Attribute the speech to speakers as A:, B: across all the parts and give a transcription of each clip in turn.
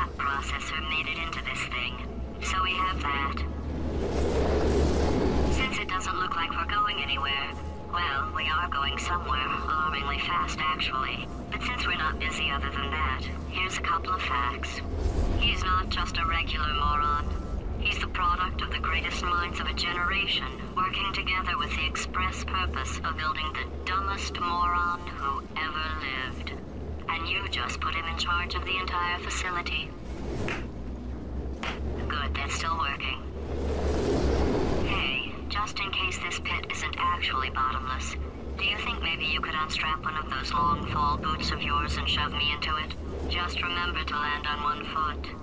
A: map processor made it into this thing, so we have that. Since it doesn't look like we're going anywhere, well, we are going somewhere, alarmingly fast actually. But since we're not busy other than that, here's a couple of facts. He's not just a regular moron. He's the product of the greatest minds of a generation, working together with the express purpose of building the dumbest moron who ever lived. And you just put him in charge of the entire facility. Good, that's still working. Hey, just in case this pit isn't actually bottomless, do you think maybe you could unstrap one of those long fall boots of yours and shove me into it? Just remember to land on one foot.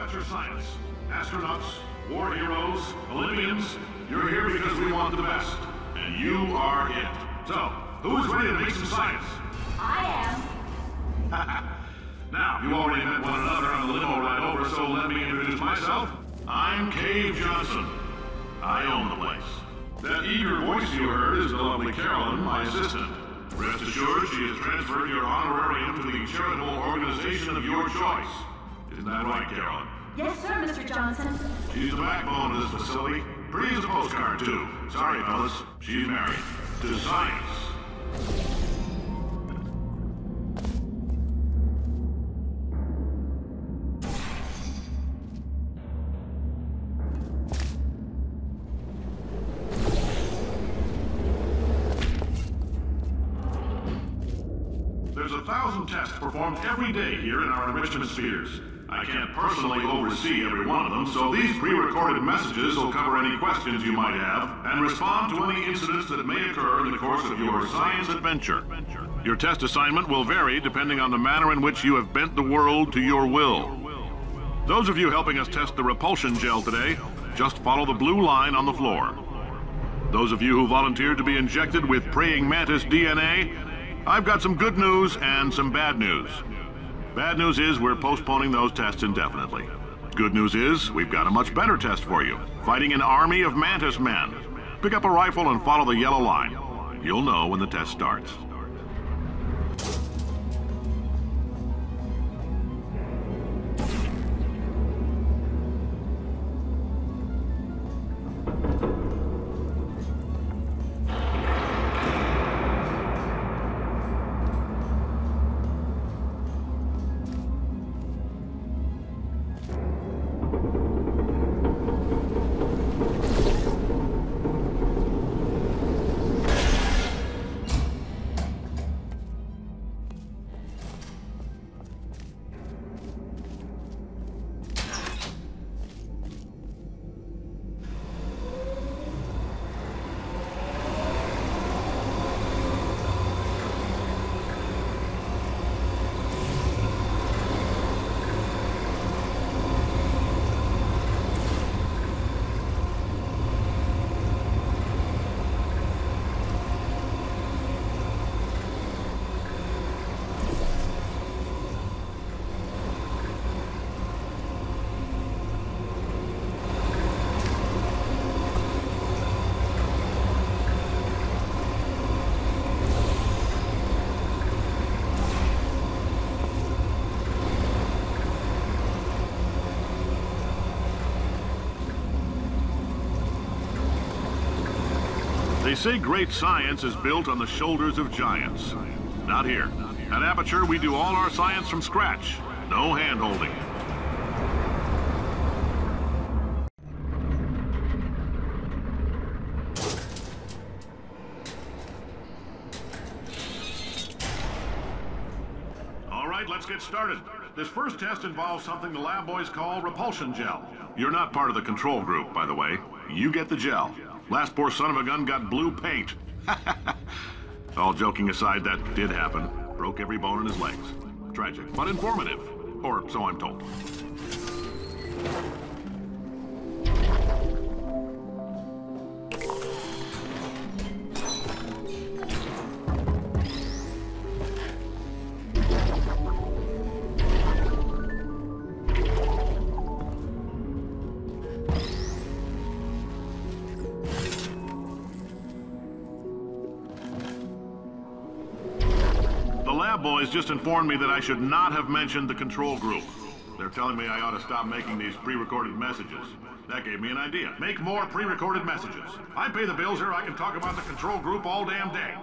B: Aperture Science. Astronauts, war heroes, Olympians, you're here because we want the best. And you are it. So, who is ready to make some science?
C: I am.
B: Now, you already met one another on the limo ride over, so let me introduce myself. I'm Cave Johnson. I own the place. That eager voice you heard is the lovely Carolyn, my assistant. Rest assured, she has transferred your honorarium to the charitable organization of your choice. Isn't that right, Carolyn?
C: Yes, sir, Mr. Johnson.
B: She's the backbone of this facility. Pretty as a postcard, too. Sorry, fellas. She's married. To science. There's 1,000 tests performed every day here in our enrichment spheres. I can't personally oversee every one of them, so these pre-recorded messages will cover any questions you might have and respond to any incidents that may occur in the course of your science adventure. Your test assignment will vary depending on the manner in which you have bent the world to your will. Those of you helping us test the repulsion gel today, just follow the blue line on the floor. Those of you who volunteered to be injected with praying mantis DNA, I've got some good news and some bad news. Bad news is we're postponing those tests indefinitely. Good news is we've got a much better test for you. Fighting an army of mantis men. Pick up a rifle and follow the yellow line. You'll know when the test starts. They say great science is built on the shoulders of giants. Not here. At Aperture, we do all our science from scratch. No hand-holding. All right, let's get started. This first test involves something the lab boys call repulsion gel. You're not part of the control group, by the way. You get the gel. Last poor son of a gun got blue paint. All joking aside, that did happen. Broke every bone in his legs. Tragic, but informative. Or so I'm told. Boys just informed me that I should not have mentioned the control group. They're telling me I ought to stop making these pre-recorded messages. That gave me an idea. Make more pre-recorded messages. I pay the bills here, I can talk about the control group all damn day.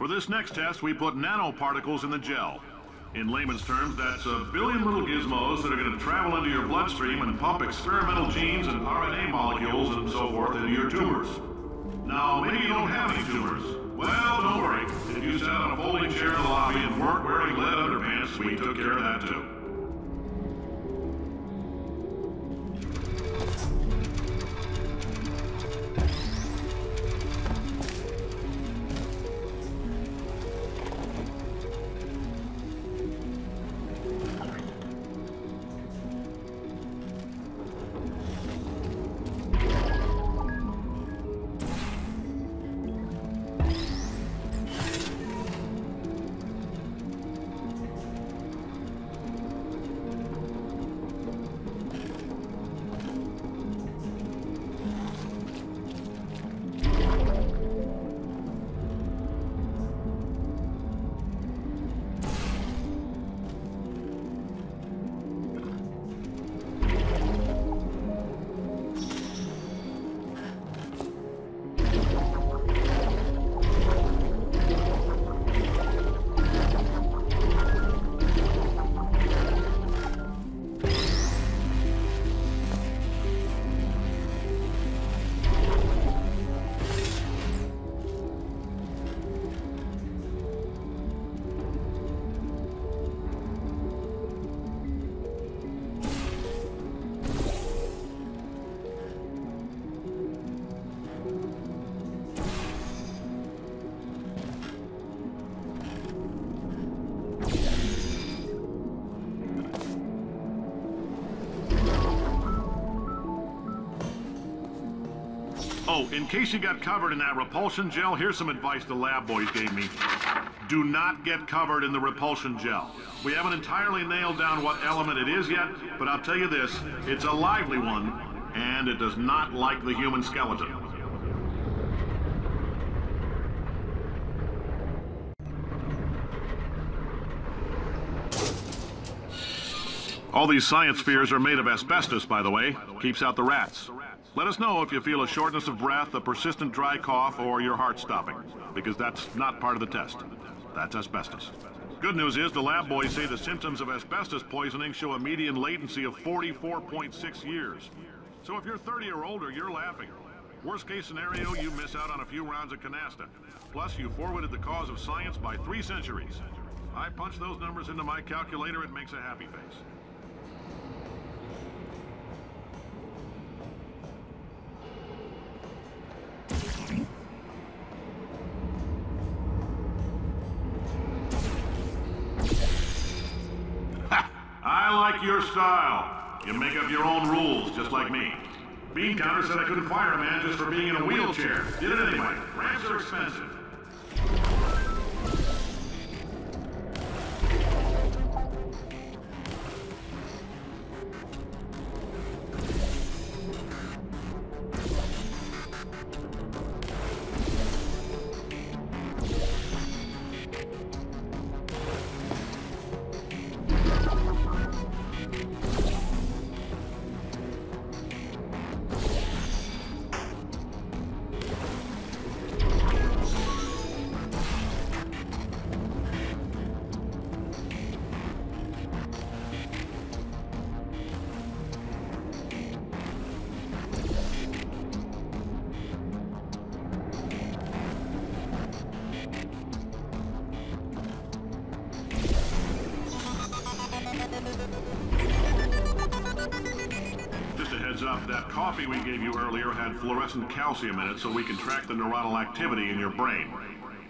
B: For this next test, we put nanoparticles in the gel. In layman's terms, that's a billion little gizmos that are going to travel into your bloodstream and pump experimental genes and RNA molecules and so forth into your tumors. Now, maybe you don't have any tumors. Well, don't worry. If you sat on a folding chair in the lobby and weren't wearing lead underpants, we took care of that too. Oh, in case you got covered in that repulsion gel, here's some advice the lab boys gave me. Do not get covered in the repulsion gel. We haven't entirely nailed down what element it is yet, but I'll tell you this, it's a lively one, and it does not like the human skeleton. All these science spheres are made of asbestos, by the way. Keeps out the rats. Let us know if you feel a shortness of breath, a persistent dry cough, or your heart stopping, because that's not part of the test. That's asbestos. Good news is the lab boys say the symptoms of asbestos poisoning show a median latency of 44.6 years. So if you're 30 or older, you're laughing. Worst case scenario, you miss out on a few rounds of canasta. Plus, you forwarded the cause of science by 3 centuries. I punch those numbers into my calculator, it makes a happy face. I like your style. You make up your own rules, just like me. Bean Counter said I couldn't fire a man just for being in a wheelchair. Did it anyway. Ramps are expensive. That coffee we gave you earlier had fluorescent calcium in it so we can track the neuronal activity in your brain.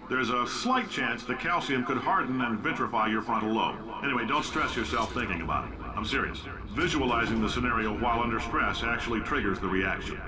B: There's a slight chance the calcium could harden and vitrify your frontal lobe. Anyway, don't stress yourself thinking about it. I'm serious. Visualizing the scenario while under stress actually triggers the reaction.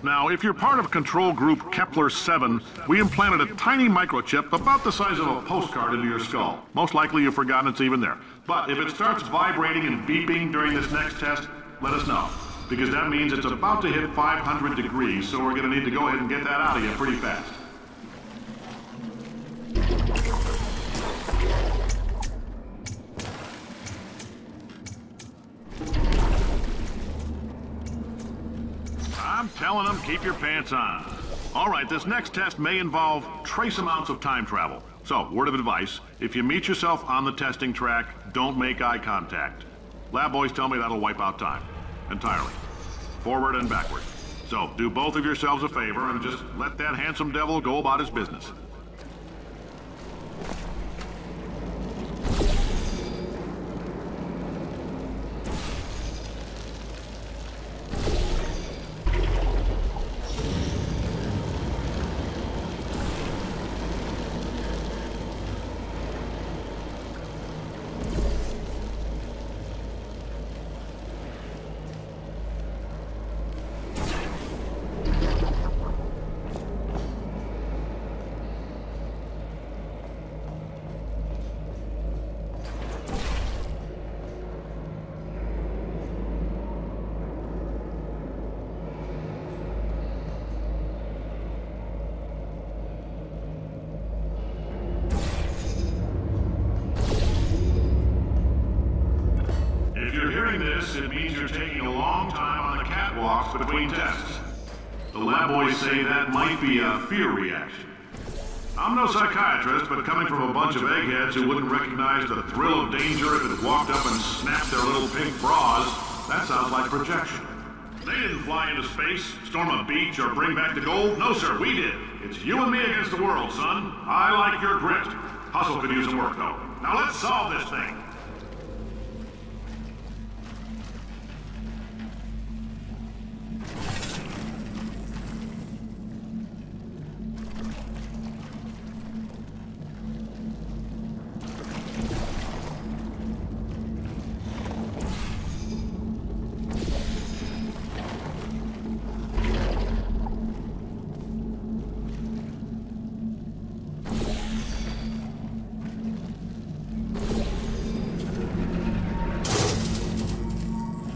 B: Now, if you're part of control group Kepler-7, we implanted a tiny microchip about the size of a postcard into your skull. Most likely you've forgotten it's even there. But if it starts vibrating and beeping during this next test, let us know. Because that means it's about to hit 500 degrees, so we're going to need to go ahead and get that out of you pretty fast. I'm telling them, keep your pants on. All right, this next test may involve trace amounts of time travel. So, word of advice, if you meet yourself on the testing track, don't make eye contact. Lab boys tell me that'll wipe out time. Entirely. Forward and backward. So, do both of yourselves a favor and just let that handsome devil go about his business. It means you're taking a long time on the catwalks between tests. The lab boys say that might be a fear reaction. I'm no psychiatrist, but coming from a bunch of eggheads who wouldn't recognize the thrill of danger if it walked up and snapped their little pink bras, that sounds like projection. They didn't fly into space, storm a beach, or bring back the gold. No, sir, we did. It's you and me against the world, son. I like your grit. Hustle could use some work, though. Now let's solve this thing.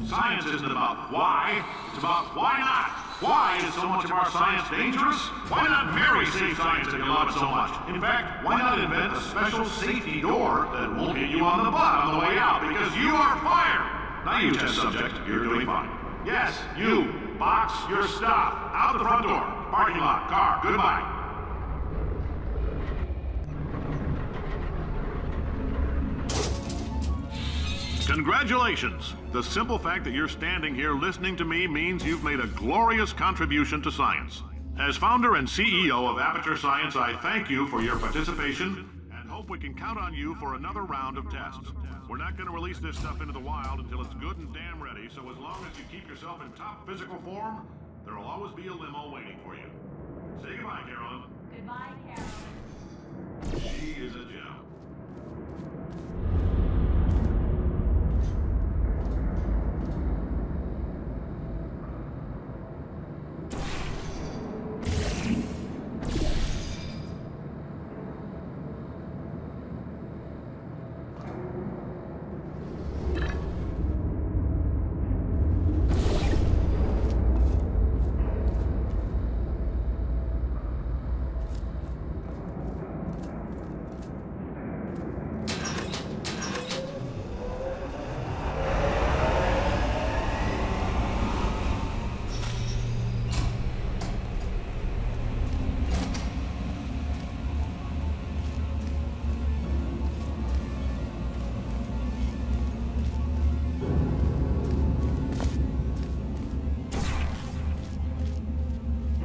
B: Science isn't about why, it's about why not. Why is so much of our science dangerous? Why not Mary save science if you love it so much? In fact, why not invent a special safety door that won't hit you on the butt on the way out because you are fired? Now you test subject, you're doing fine. Yes, you, box your stuff, out the front door, parking lot, car, goodbye. Congratulations! The simple fact that you're standing here listening to me means you've made a glorious contribution to science. As founder and CEO of Aperture Science, I thank you for your participation and hope we can count on you for another round of tests. We're not going to release this stuff into the wild until it's good and damn ready, so as long as you keep yourself in top physical form, there'll always be a limo waiting for you. Say goodbye, Carolyn.
C: Goodbye, Carolyn.
B: She is a gem.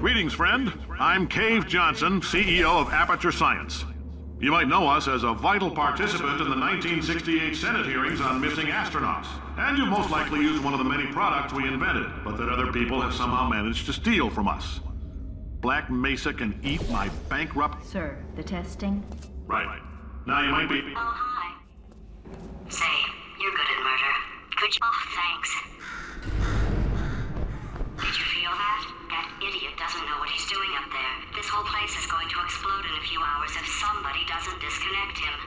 B: Greetings, friend. I'm Cave Johnson, CEO of Aperture Science. You might know us as a vital participant in the 1968 Senate hearings on missing astronauts. And you most likely used one of the many products we invented, but that other people have somehow managed to steal from us. Black Mesa can eat my bankrupt...
C: Sir, the testing?
B: Right. Now you might be...
A: Oh, hi. Say, you're good at murder. Could you... Oh, thanks. Did you feel that? That idiot doesn't know what he's doing up there. This whole place is going to explode in a few hours if somebody doesn't disconnect him.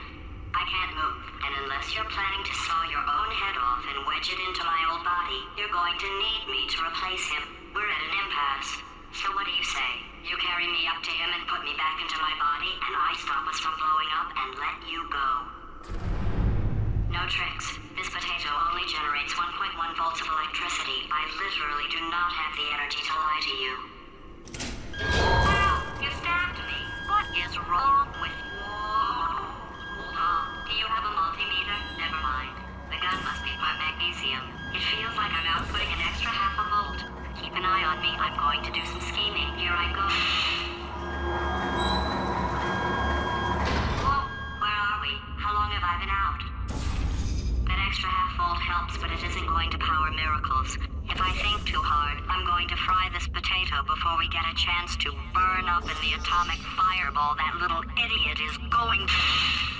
A: I can't move, and unless you're planning to saw your own head off and wedge it into my old body, you're going to need me to replace him. We're at an impasse. So what do you say? You carry me up to him and put me back into my body, and I stop us from blowing up and let you go. No tricks. This potato only generates 1.1 volts of electricity. I literally do not have the energy to lie to you. Wow! You stabbed me! What is wrong with you? Hold on. Do you have a multimeter? Never mind. The gun must be part magnesium. It feels like I'm outputting an extra half a volt. Keep an eye on me. I'm going to do some scheming. Here I go. Whoa! Where are we? How long have I been out? That extra half volt helps, but it isn't going to power miracles. If I think too hard, I'm going to fry this potato before we get a chance to burn up in the atomic fireball that little idiot is going to...